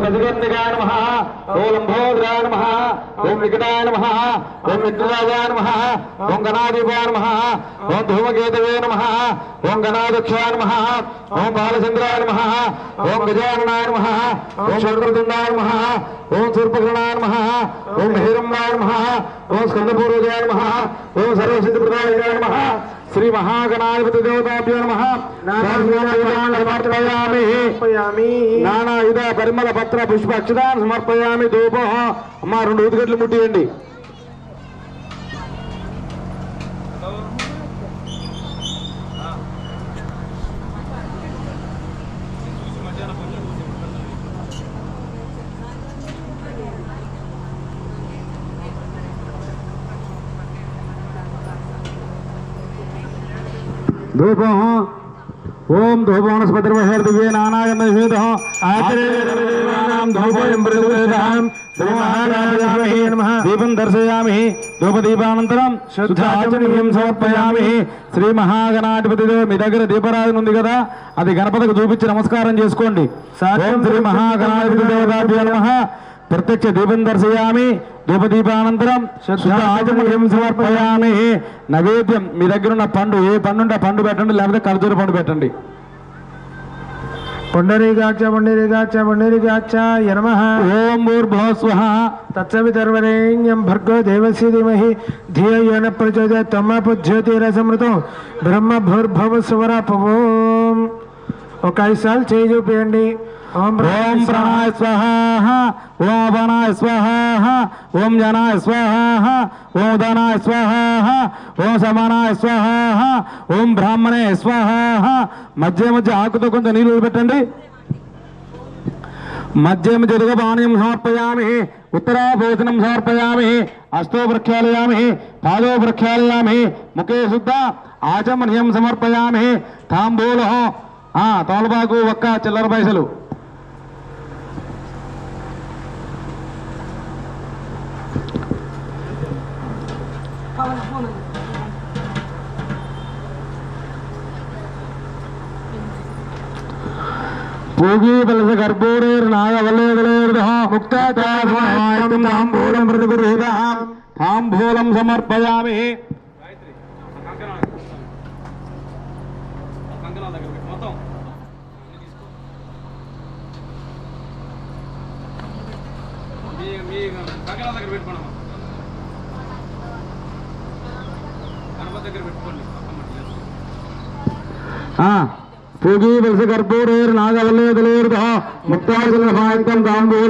ప్రతిగంధికాయ నమః ఓం లంబోదరాయ నమః ఓం వికటాయ నమః ఓం విఘ్నరాజాయ నమః ఓం గణాధిపాయ నమః ఓం ధూమకేతవే నమః ఓం గణాధ్యక్షాయ నమః ఓం బాలచంద్రాయ నమః ఓం గజాననాయ నమః ఓం శూర్పతుండాయ నమః ఓం శూర్పకర్ణాయ నమః ఓం హిరంబాయ నమః ఓం స్కందపూర్వజాయ నమః ఓం సర్వసిద్ధిప్రదాయ నమః శ్రీ మహాగణాధిపతి దేవతాభ్యో నమః సమర్పయామి నానాయుధ పరిమళ పత్ర పుష్ప అక్షరాన్ని సమర్పయామి ధూప అమ్మ 2 ఊదిగడ్లు ముట్టియండి. ధూపం ఓం ధూపవనస్పతిర్వహేర్దివే నానాగంధేదః ఆచరేదేవానాం ధూపయం ప్రతివేదాం శ్రీమహాగణాధిపతయే నమః దీపం దర్శయామి ధూపదీపానంతరం శుద్ధాచమనీయం సమర్పయామి. శ్రీ మహాగణాధిపతితో మీ దగ్గర దీపరాజు ఉంది కదా, అది గణపతికి చూపించి నమస్కారం చేసుకోండి. ఓం శ్రీ మహాగణాధిపతి దేవతాభ్యో నమః ప్రత్యక్ష దీపం దర్శయామి ధూపదీపానంతరం ఆచమనీయం సమర్పయామి. నైవేద్యం మీ దగ్గర ఉన్న పండు, ఏ పండు ఉంటే పండు పెట్టండి, లేకపోతే ఖర్జూర పండు పెట్టండి. పుండరీకాక్ష పుండరీకాక్ష పుండరీకాక్షాయ నమః. ఓం భూర్భువః స్వః తత్సవితుర్వరేణ్యం భర్గో దేవస్య ధీమహి ధియో యో నః ప్రచోదయాత్ తమః జ్యోతిరసమృతం బ్రహ్మ భూర్భువస్సువర ఓం. ఒక 5 సార్లు చేయి చూపించండి. ఓం ప్రాణాయ స్వాహ ఓం అపానాయ స్వాహ ఓం జనాయ స్వాహ ఓం ఉదానాయ స్వాహ ఓం సమానాయ స్వాహ ఓం బ్రాహ్మణే స్వాహ. మధ్య మధ్య ఆకుతో కొంచెం నీళ్ళు పెట్టండి. మధ్య మధ్య దుర్గపానీయం సమర్పయామి ఉత్తరాభోజనం సమర్పయామి హస్తో ప్రక్షాళయామి పాదో ప్రక్షాళయామి ముఖే శుద్ధ ఆచమనీయం సమర్పయామి. తాంబూలం తోలబాకు ఒక్క చిల్లర పైసలు. పూగీ బలస గర్భోరేర్ నాగవల్లేదలేర్దః ముక్తాచారం తాంబూలం ప్రతిగృహీతాం తాంబూలం సమర్పయామి. పూగీ బలస గర్భోరేర్ నాగవల్లేదలేర్దః ముక్తాచారం తాంబూలం